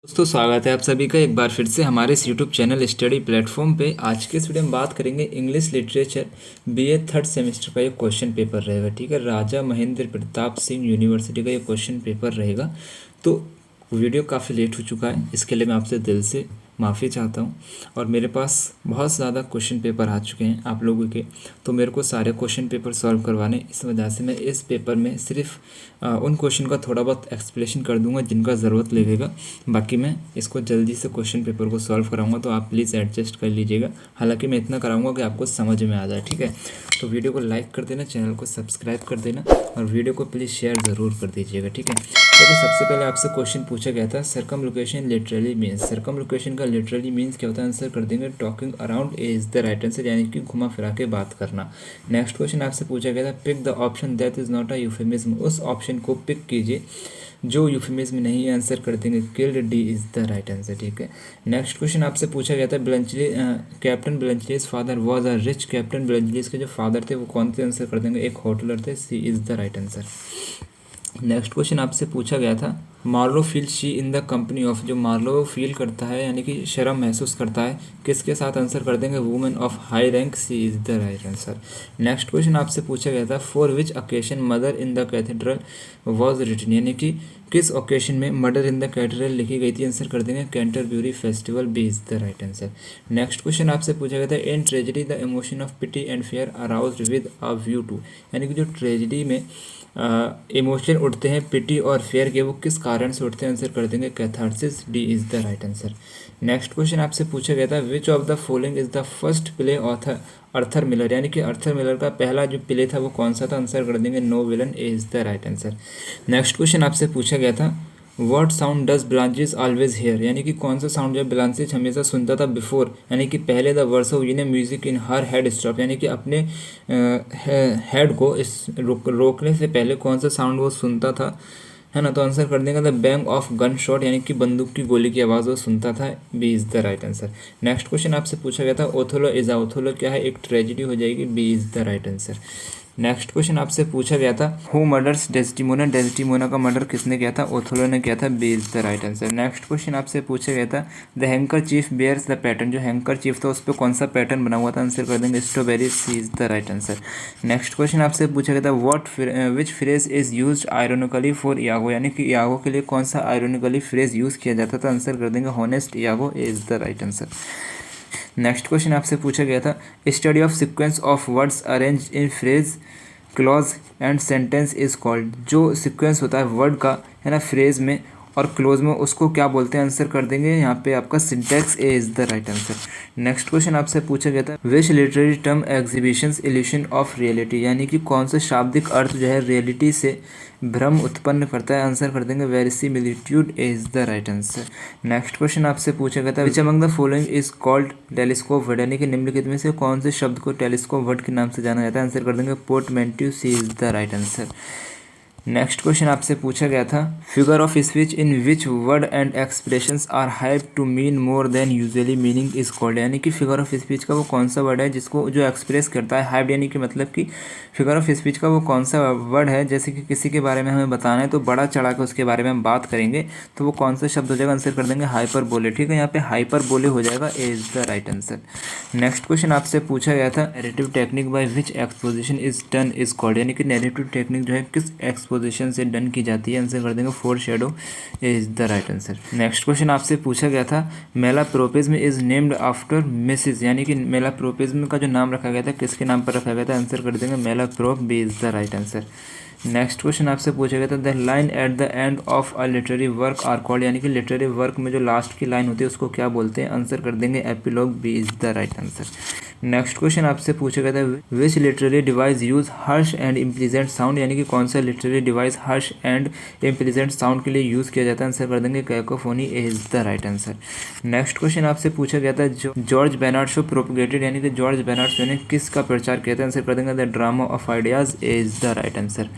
दोस्तों स्वागत है आप सभी का एक बार फिर से हमारे इस यूट्यूब चैनल स्टडी प्लेटफॉर्म पे। आज के इस वीडियो में बात करेंगे English literature BA third semester का ये क्वेश्चन पेपर रहेगा। ठीक है, राजा महेंद्र प्रताप सिंह यूनिवर्सिटी का ये क्वेश्चन पेपर रहेगा। तो वीडियो काफ़ी लेट हो चुका है, इसके लिए मैं आपसे दिल से माफ़ी चाहता हूँ। और मेरे पास बहुत ज़्यादा क्वेश्चन पेपर आ चुके हैं आप लोगों के, तो मेरे को सारे क्वेश्चन पेपर सॉल्व करवाने, इस वजह से मैं इस पेपर में सिर्फ उन क्वेश्चन का थोड़ा बहुत एक्सप्लेनेशन कर दूंगा जिनका ज़रूरत लगेगा। बाकी मैं इसको जल्दी से क्वेश्चन पेपर को सॉल्व कराऊंगा, तो आप प्लीज़ एडजस्ट कर लीजिएगा। हालांकि मैं इतना कराऊंगा कि आपको समझ में आ जाए। ठीक है, तो वीडियो को लाइक कर देना, चैनल को सब्सक्राइब कर देना और वीडियो को प्लीज़ शेयर ज़रूर कर दीजिएगा। ठीक है, देखो सबसे पहले आपसे क्वेश्चन पूछा गया था सर्कमलोकेशन लिटरली मीन्स। सर्कमलोकेशन का लिटरली मीन्स क्या होता है, आंसर कर देंगे talking around is the right answer, यानी कि घुमा फिरा के बात करना। नेक्स्ट क्वेश्चन आपसे पूछा गया था pick the option that is not a euphemism. उस ऑप्शन को पिक कीजिए जो यूफेमिज्म नहीं है, आंसर कर देंगे killed, D is the right answer. ठीक है, नेक्स्ट क्वेश्चन आपसे पूछा गया था Bluntschli captain Bluntschli's father was a rich. Captain Bluntschli's के जो फादर थे वो कौन थे, आंसर कर देंगे एक होटलर थे, C is the right answer. Next question आपसे पूछा गया था Marlow feel shy in the company of. जो मार्लो फील करता है यानी कि शर्म महसूस करता है किसके साथ, आंसर कर देंगे women of high rank, C is the right answer. Next question आपसे पूछा गया था for which occasion Murder in the Cathedral was written, यानी कि किस ओकेशन में मदर इन द कैथेड्रल लिखी गई थी, आंसर कर देंगे Canterbury festival, B is the right answer. Next question आपसे पूछा गया था in tragedy the emotion of pity and fear aroused with a view to, यानी कि जो ट्रेजेडी में इमोशन उठते हैं पिटी और फेयर के, वो किस कारण से उठते हैं, आंसर कर देंगे catharsis, D is the right answer. Next question आपसे पूछा गया था which of the following is the first play author Arthur Miller, यानी कि अर्थर मिलर का पहला जो प्ले था वो कौन सा था, आंसर कर देंगे no villain, A is the right answer. Next question आपसे पूछा गया था what sound does Blanche always hear, यानी कि कौन सा साउंड जो ब्लांचिस हमेशा सुनता था बिफोर, यानी कि पहले the verse of in music in her head stop, यानी कि अपने हेड को इस रोकने से पहले कौन सा साउंड वो सुनता था, है ना। तो आंसर कर देंगे the bang of gun shot, यानी कि बंदूक की गोली की आवाज़ वो सुनता था, B is the right answer. Next question आपसे पूछा गया था ओथोलो इज आ। ओथोलो क्या है, एक ट्रेजेडी हो जाएगी, B is the right answer. Next question आपसे पूछा गया था हु मर्डर्स डेस्टिमोना। डेस्टिमोना का मर्डर किसने किया था, ओथोलो ने किया था, B is the right answer. Next question आपसे पूछा गया था the handkerchief bears the pattern. जो हैंकर चीफ था उस पर कौन सा पैटर्न बना हुआ था, आंसर कर देंगे strawberry, C is the right answer. Next question आपसे पूछा गया था what which phrase is used ironically for Iago, यानी कि यागो के लिए कौन सा आयरोनिकली फ्रेज यूज़ किया जाता था, आंसर कर देंगे honest यागो, is the right answer. Next question आपसे पूछा गया था study of sequence of words arrange in phrase clause and sentence is called. जो सीक्वेंस होता है वर्ड का, है ना, फ्रेज में और क्लोज में, उसको क्या बोलते हैं, आंसर कर देंगे यहाँ पे आपका syntax, A is the right answer. Next question आपसे पूछा गया था which literary term exhibitions evolution of reality, यानी कि कौन सा शाब्दिक अर्थ जो है रियलिटी से भ्रम उत्पन्न करता है, आंसर कर देंगे verisimilitude, A is the right answer. Next question आपसे पूछा गया था which among the following is called telescope word, यानी कि निम्नलिखित में से कौन से शब्द को टेलीस्कोप वर्ड के नाम से जाना जाता है, आंसर कर देंगे portmanteau, C is the right answer. Next question आपसे पूछा गया था figure of speech in which word and expressions are hype to mean more than usually meaning is called, यानी कि फिगर ऑफ स्पीच का वो कौन सा वर्ड है जिसको जो एक्सप्रेस करता है हाइप, यानी कि मतलब कि फिगर ऑफ स्पीच का वो कौन सा वर्ड है, जैसे कि किसी के बारे में हमें बताना है तो बड़ा चढ़ा के उसके बारे में हम बात करेंगे तो वो कौन सा शब्द हो जाएगा, आंसर कर देंगे हाइपर बोले। ठीक है, यहाँ पे हाइपर बोले हो जाएगा, A is the right answer. Next question आपसे पूछा गया था narrative technique by which exposition is done is called, यानी कि नैरेटिव टेक्निक जो है किस एक्सपोजिशन से डन की जाती है, आंसर कर देंगे four shadow, is the right answer. Next question आपसे पूछा गया था मेलाप्रोपिज्म इज नेम्ड आफ्टर मिसिस, यानी कि मेलाप्रोपिज्म का जो नाम रखा गया था किसके नाम पर रखा गया था, आंसर कर देंगे malaprop, B is the right answer. Next question आपसे पूछा गया था the line at the end of a literary work are called, यानी कि लिटरेरी वर्क में जो लास्ट की लाइन होती है उसको क्या बोलते हैं, आंसर कर देंगे epilogue, B is the right answer. Next question आपसे पूछा गया था which literary device use harsh and unpleasant sound, यानी कि कौन सा literary device harsh and unpleasant sound के लिए यूज़ किया जाता है, आंसर कर देंगे cacophony, A is the right answer. Next question आपसे पूछा गया था जॉर्ज बेनार्ड शो प्रोपगेटेड, यानी कि जॉर्ज बेनार्ड शो ने किसका प्रचार किया था, आंसर कर देंगे the drama of ideas, A is the right answer.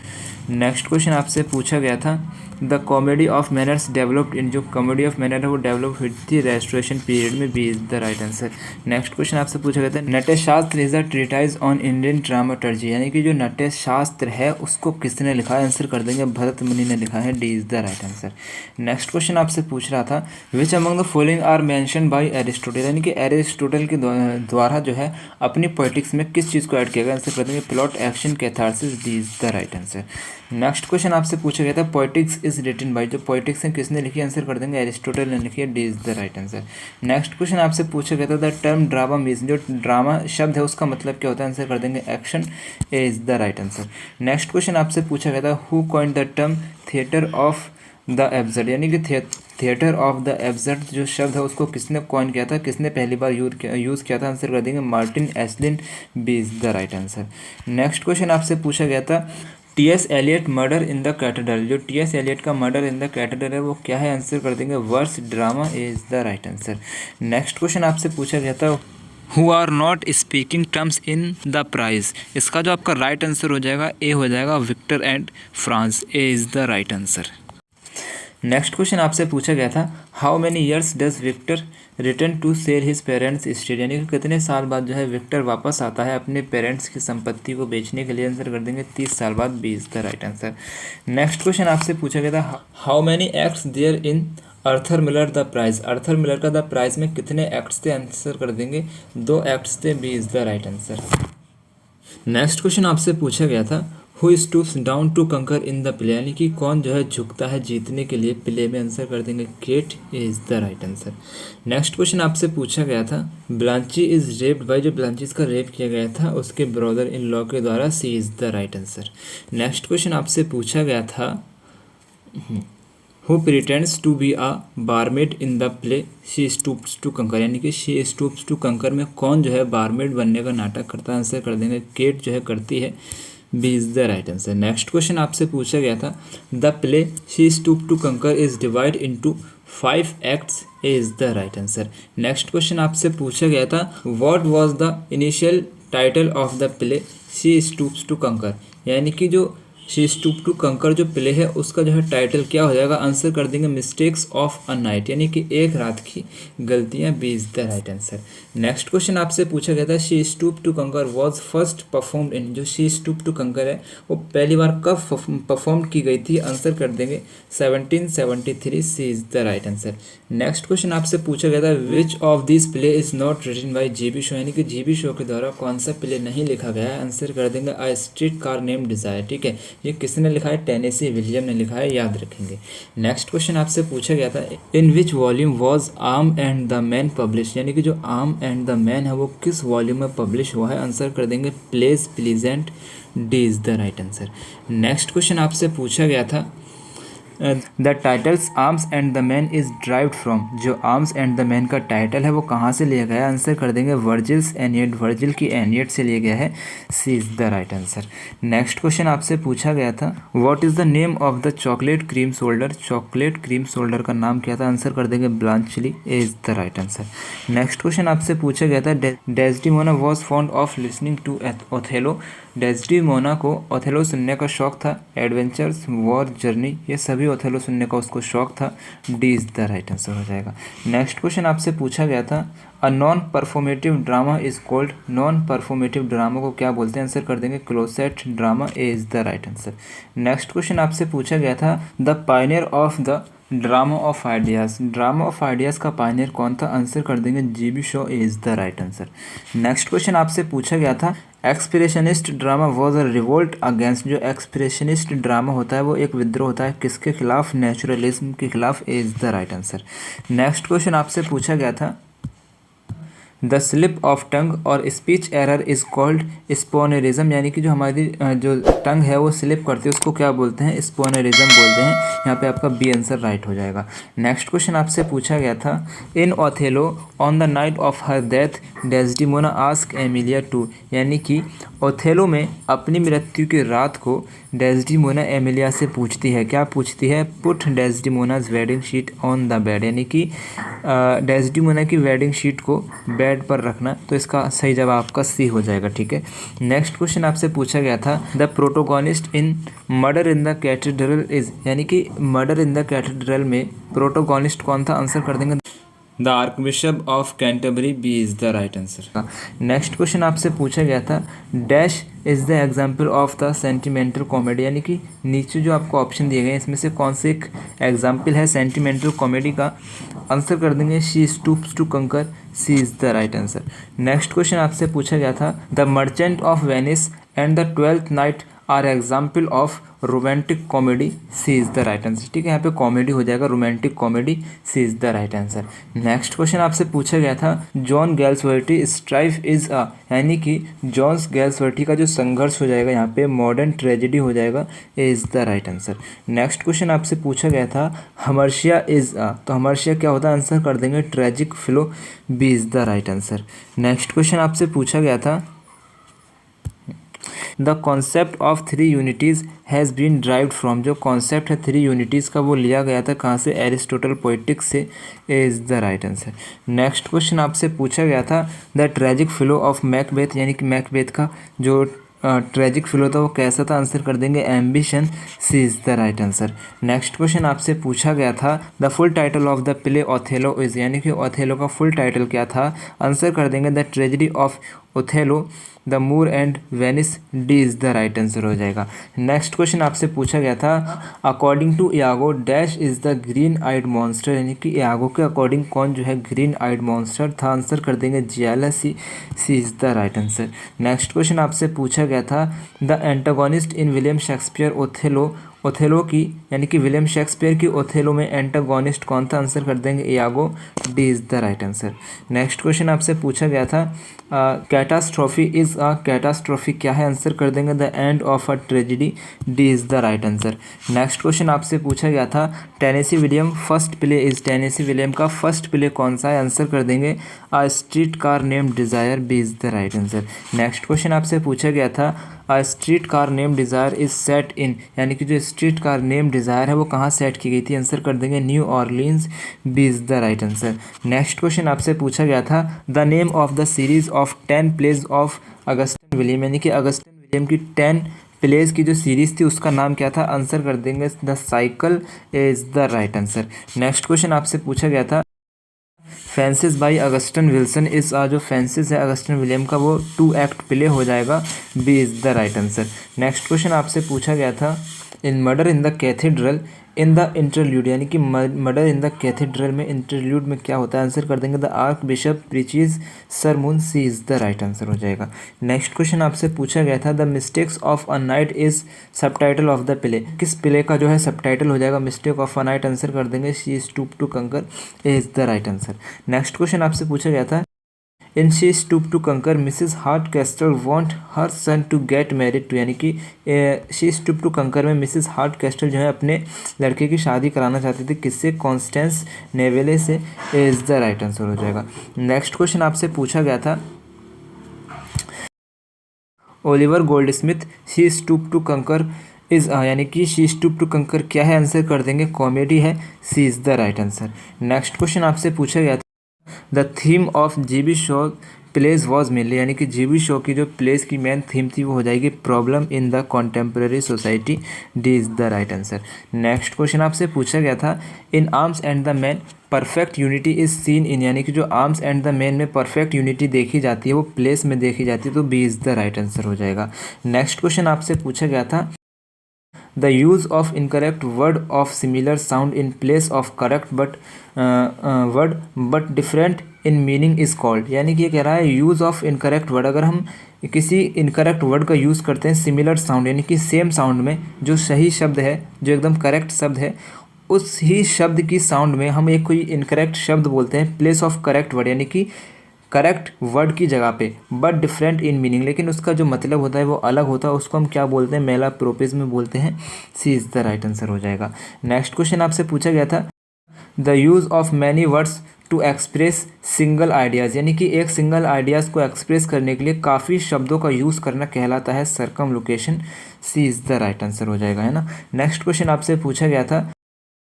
Next question आपसे पूछा गया था the comedy of manners developed in, जो कॉमेडी ऑफ मैनर है वो डेवलप हुई थी रेस्टोरेशन पीरियड में, B is the right answer. Next question आपसे पूछा गया था Natyashastra is a treatise on Indian dramaturgy, यानी कि जो नाट्यशास्त्र है उसको किसने लिखा है? आंसर कर देंगे भरत मुनि ने लिखा है। D is the right answer. Next question आपसे पूछ रहा था which among the following are mention by Aristotle, यानी कि एरिस्टोटल के द्वारा जो है अपनी पोएटिक्स में किस चीज़ को ऐड किया गया? आंसर कर देंगे plot, action, catharsis. D is the right answer. Next question आपसे पूछा गया था पोएटिक्स इज रिटन बाय, जो पोएटिक्स है किसने लिखी? आंसर कर देंगे एरिस्टोटल ने लिखी है। D is the right answer. Next question आपसे पूछा गया था द टर्म ड्रामा मीन्स, जो ड्रामा शब्द है उसका मतलब क्या होता है? आंसर कर देंगे action. A is the right answer. Next question आपसे पूछा गया था who coined the term theatre of the absurd, यानी कि थिएटर ऑफ द एब्सर्ड जो शब्द है उसको किसने कॉइन किया था? किसने पहली बार यूज़ किया था? आंसर कर देंगे Martin Esslin. B is the right answer. Next question आपसे पूछा गया था T S. Eliot murder in the cathedral, जो टी.एस. एलियट का मर्डर इन द कैथेड्रल है वो क्या है? आंसर कर देंगे verse, drama. Is the right answer. Next question आपसे पूछा गया था who are not speaking terms in the prize, इसका जो आपका राइट आंसर हो जाएगा ए हो जाएगा Victor and France. A is the right answer. Next question आपसे पूछा गया था how many years does Victor return to sell his parents estate, यानी कि कितने साल बाद जो है विक्टर वापस आता है अपने पेरेंट्स की संपत्ति को बेचने के लिए? आंसर कर देंगे 30 साल बाद। B is the right answer. Next question आपसे पूछा गया था how many acts there in Arthur Miller the Price, Arthur Miller का द प्राइज में कितने एक्ट्स थे? आंसर कर देंगे 2 एक्ट्स थे। B is the right answer. Next question आपसे पूछा गया था हु स्टूप्स डाउन टू कंकर इन द प्ले, यानी कि कौन जो है झुकता है जीतने के लिए प्ले में? आंसर कर देंगे Kate. Is the right answer. Next question आपसे पूछा गया था ब्लांची इज रेप्ड बाय, जो ब्लांचीज का रेप किया गया था उसके ब्रदर इन लॉ के द्वारा। C is the right answer. Next question आपसे पूछा गया था who pretends to be a barmaid in the play she stoops to conquer, यानी कि शी स्टूप्स टू कंकर में कौन जो है बारमेड बनने का नाटक करता है? आंसर कर देंगे केट जो है करती है। B is the right answer. Next question आपसे पूछा गया था the play she stoop to conquer is divide into 5 acts. A is the right answer. Next question आपसे पूछा गया था what was the initial title of the play she stoops to conquer, यानी कि जो शी स्टूप टू कंकर जो play है उसका जो है टाइटल क्या हो जाएगा? आंसर कर देंगे मिस्टेक्स ऑफ अ नाइट, यानी कि एक रात की गलतियां। B is the right answer. Next question आपसे पूछा गया था She stoop to Conquer was first performed in, जो शी स्टूप टू कंकर है वो पहली बार कब परफॉर्म की गई थी? आंसर कर देंगे 1773। C is the right answer. Next question आपसे पूछा गया था which of this play is not written by G B. Shaw, यानी कि जी.बी. शो के द्वारा कौन सा प्ले नहीं लिखा गया है? आंसर कर देंगे a streetcar named Desire. ठीक है, ये किसने लिखा है? टेनेसी विलियम ने लिखा है, याद रखेंगे। नेक्स्ट क्वेश्चन आपसे पूछा गया था in which volume was arm and the man publish, यानी कि जो आर्म एंड द मैन है वो किस वॉल्यूम में पब्लिश हुआ है? आंसर कर देंगे place pleasant. D is the right answer. Next question आपसे पूछा गया था the titles arms and the man is derived from, जो आर्म्स एंड द मैन का टाइटल है वो कहाँ से लिया गया है? आंसर कर देंगे वर्जिल्स एनियड, वर्जिल की एनियड से लिया गया है। C is the right answer. Next question आपसे पूछा गया था what is the name of the chocolate cream soldier, chocolate cream soldier का नाम क्या था? आंसर कर देंगे Bluntschli. A is the right answer. Next question आपसे पूछा गया था Desdemona was fond of listening to Othello, Desdemona को ओथेलो सुनने का शौक था। एडवेंचर्स, वॉर, जर्नी, ये सभी ओथेलो सुनने का उसको शौक था। D is the right answer हो जाएगा। नेक्स्ट क्वेश्चन आपसे पूछा गया था a non performative drama is called, non performative drama को क्या बोलते हैं? आंसर कर देंगे closet drama. A is the right answer. Next question आपसे पूछा गया था the Pioneer of the drama of ideas, drama of ideas का पायनियर कौन था? आंसर कर देंगे GB. Show. Is the right answer. Next question आपसे पूछा गया था expressionist drama was a revolt against, जो एक्सप्रेशनिस्ट ड्रामा होता है वो एक विद्रोह होता है किसके खिलाफ? नेचुरलिज्म के खिलाफ। Is the right answer. Next question आपसे पूछा गया था द स्लिप ऑफ टंग और स्पीच एरर इज कॉल्ड स्पोनरिज्म, यानी कि जो हमारी जो टंग है वो स्लिप करती है उसको क्या बोलते हैं? स्पोनरिज्म बोलते हैं। यहाँ पे आपका बी आंसर राइट हो जाएगा। नेक्स्ट क्वेश्चन आपसे पूछा गया था in Othello on the night of her death Desdemona ask Emilia to, यानी कि ओथेलो में अपनी मृत्यु की रात को डेस्डिमोना एमिलिया से पूछती है, क्या पूछती है? Put Desdemona's wedding sheet on the bed, यानी कि डेस्डिमोना की वेडिंग शीट को बेड पर रखना। तो इसका सही जवाब आपका सी हो जाएगा। ठीक है। नेक्स्ट क्वेश्चन आपसे पूछा गया था the protagonist in murder in the Cathedral is, यानी कि मर्डर इन द कैथेड्रल में प्रोटोगोनिस्ट कौन था? आंसर कर देंगे the Archbishop of Canterbury, B is the right answer. Next question आपसे पूछा गया था dash is the example of the sentimental comedy, यानी कि नीचे जो आपको ऑप्शन दिए गए हैं इसमें से कौन से एक एग्जाम्पल है सेंटिमेंटल कॉमेडी का। आंसर कर देंगे she stoops to conquer, C is the right answer. Next question आपसे पूछा गया था the merchant of Venice and the twelfth night are example of romantic comedy, C is the right answer. ठीक है, यहाँ पे कॉमेडी हो जाएगा, romantic comedy, C is the right answer. Next question आपसे पूछा गया था John Galsworthy strife is a, यानी कि जॉन गैल्सवर्दी का जो संघर्ष हो जाएगा यहाँ पे मॉडर्न ट्रेजेडी हो जाएगा, A is the right answer. Next question आपसे पूछा गया था हमर्शिया इज़ अ, तो हमर्शिया क्या होता है, आंसर कर देंगे tragic flaw, B is the right answer. Next question आपसे पूछा गया था the concept of three unities has been derived from, जो कॉन्सेप्ट है थ्री यूनिटीज़ का वो लिया गया था कहाँ से, एरिस्टोटल पोइटिक्स से, A is the right answer. Next question आपसे पूछा गया था the tragic flow of Macbeth, यानी कि मैकबेथ का जो ट्रेजिक फ्लो था वो कैसा था, आंसर कर देंगे ambition, C is the right answer. Next question आपसे पूछा गया था the full title of the play Othello is, यानी कि ओथेलो का फुल टाइटल क्या था, आंसर कर देंगे the tragedy of Othello the moor and Venice, D is the right answer हो जाएगा। नेक्स्ट क्वेश्चन आपसे पूछा गया था according to Iago dash is the green eyed monster, यानी कि यागो के अकॉर्डिंग कौन जो है ग्रीन आइड मॉन्स्टर था, आंसर कर देंगे jealousy, C is the right answer. Next question आपसे पूछा गया था the antagonist in William Shakespeare Othello, Othello की यानी कि विलियम शेक्सपियर की ओथेलो में एंटागोनिस्ट कौन था, आंसर कर देंगे Iago, D is the right answer. Next question आपसे पूछा गया था कैटास्ट्रॉफी इज़ अ, कैटास्ट्रॉफी क्या है, आंसर कर देंगे the end of a tragedy, D is the right answer. Next question आपसे पूछा गया था Tennessee William first play is, Tennessee William का फर्स्ट प्ले कौन सा है, आंसर कर देंगे a streetcar name desire, B is the right answer. Next question आपसे पूछा गया था a streetcar name desire is set in, यानी कि जो स्ट्रीट कार नेम डिज़ायर है वो कहाँ सेट की गई थी, आंसर कर देंगे New Orleans, B is the right answer. Next question आपसे पूछा गया था the name of the series of 10 plays of Augustine William, यानी कि अगस्टिन विलियम की 10 प्लेज की जो सीरीज़ थी उसका नाम क्या था, आंसर कर देंगे the cycle, is the right answer. Next question आपसे पूछा गया था फेंसिस बाई अगस्टन विल्सन इस, जो फेंसिस है अगस्टन विलियम का वो 2 एक्ट प्ले हो जाएगा, B is the right answer. Next question आपसे पूछा गया था in murder in the cathedral in the interlude, यानी कि मर्डर इन द कैथेड्रल में इंटरल्यूड में क्या होता है, आंसर कर देंगे the archbishop preaches sermon, C is the right answer हो जाएगा। नेक्स्ट क्वेश्चन आपसे पूछा गया था the mistakes of a night is subtitle of the play, किस प्ले का जो है सबटाइटल हो जाएगा mistake of a night, answer कर देंगे she stoop to conquer, is the right answer. Next question आपसे पूछा गया था in she stoop to conquer Mrs Hardcastle want her son to get married to, यानी कि शी स्टूप टू कंकर में मिसिज हार्ट कैस्टल जो है अपने लड़के की शादी कराना चाहते थे, किससे, कॉन्स्टेंस नेवेले से, इज़ द राइट आंसर हो जाएगा। नेक्स्ट क्वेश्चन आपसे पूछा गया था Oliver Goldsmith she stoop to conquer is, यानी कि शी स्टूप टू कंकर क्या है, आंसर कर देंगे कॉमेडी है, C is the right answer. Next question आपसे पूछा गया था the theme of G B Shaw plays was mainly, यानी कि जीबी शो की जो प्लेस की मेन थीम थी वो हो जाएगी problem in the contemporary society, D is the right answer. Next question आपसे पूछा गया था in arms and the man perfect unity is seen in, यानी कि जो आर्म्स एंड द मैन में परफेक्ट यूनिटी देखी जाती है वो प्लेस में देखी जाती है, तो B is the right answer हो जाएगा। नेक्स्ट क्वेश्चन आपसे पूछा गया था the use of incorrect word of similar sound in place of correct word but different in meaning is called, यानी कि ये कह रहा है यूज़ ऑफ इनकरेक्ट वर्ड, अगर हम किसी इनकरेक्ट वर्ड का यूज़ करते हैं सिमिलर साउंड यानी कि सेम साउंड में, जो सही शब्द है जो एकदम करेक्ट शब्द है उस ही शब्द की साउंड में हम एक कोई इनकरेक्ट शब्द बोलते हैं प्लेस ऑफ करेक्ट वर्ड, यानी कि करेक्ट वर्ड की जगह पे, बट डिफरेंट इन मीनिंग, लेकिन उसका जो मतलब होता है वो अलग होता है, उसको हम क्या बोलते हैं, मेला प्रोपेज में बोलते हैं, C is the right answer हो जाएगा। नेक्स्ट क्वेश्चन आपसे पूछा गया था the use of many words to express single ideas, यानी कि एक सिंगल आइडियाज़ को एक्सप्रेस करने के लिए काफ़ी शब्दों का यूज़ करना कहलाता है सर्कमलोकेशन, सी इज़ द राइट आंसर हो जाएगा, है ना। नेक्स्ट क्वेश्चन आपसे पूछा गया था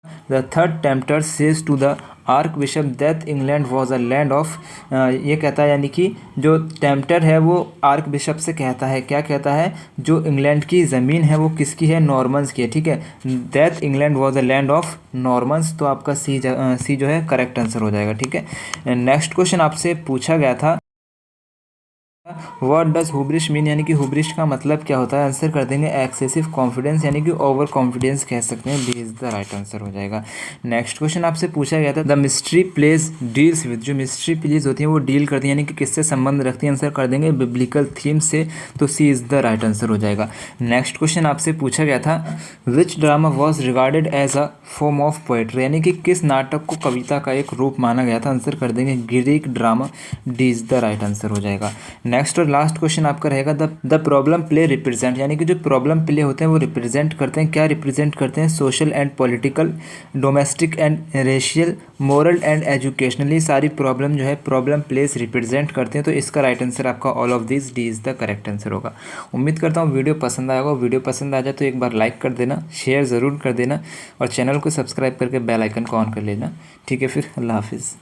the third tempter says to the archbishop that England was a land of, ये कहता है यानी कि जो टेम्पटर है वो आर्क बिशप से कहता है, क्या कहता है, जो इंग्लैंड की ज़मीन है वो किसकी है, नॉर्मन्स की है, ठीक है। That England was a land of Normans, तो आपका सी जो है करेक्ट आंसर हो जाएगा, ठीक है। नेक्स्ट क्वेश्चन आपसे पूछा गया था व्हाट डज हुब्रिश मीन, यानी कि हुब्रिश का मतलब क्या होता है, आंसर कर देंगे एक्सेसिव कॉन्फिडेंस यानी कि ओवर कॉन्फिडेंस कह सकते हैं, B is the right answer हो जाएगा। नेक्स्ट क्वेश्चन आपसे पूछा गया था the mystery plays deals with, जो मिस्ट्री प्लेज होती हैं वो डील करती हैं यानी कि किससे संबंध रखती हैं, आंसर कर देंगे बिब्लिकल थीम से, तो C is the right answer हो जाएगा। नेक्स्ट क्वेश्चन आपसे पूछा गया था which drama was regarded as a form of poetry, यानी कि किस नाटक को कविता का एक रूप माना गया था, आंसर कर देंगे Greek drama, D is the right answer हो जाएगा। नेक्स्ट और लास्ट क्वेश्चन आपका रहेगा द प्रॉब्लम प्ले रिप्रेजेंट, यानी कि जो प्रॉब्लम प्ले होते हैं वो रिप्रेजेंट करते हैं, क्या रिप्रेजेंट करते हैं, social and political, domestic and racial, moral and educationally, सारी प्रॉब्लम जो है प्रॉब्लम प्लेस रिप्रेजेंट करते हैं, तो इसका राइट आंसर आपका all of this, D is the correct answer होगा। उम्मीद करता हूँ वीडियो पसंद आएगा, वीडियो पसंद आ जाए तो एक बार लाइक कर देना, शेयर ज़रूर कर देना और चैनल को सब्सक्राइब करके बेल आइकन को ऑन कर लेना, ठीक है। फिर अल्लाह हाफिज़।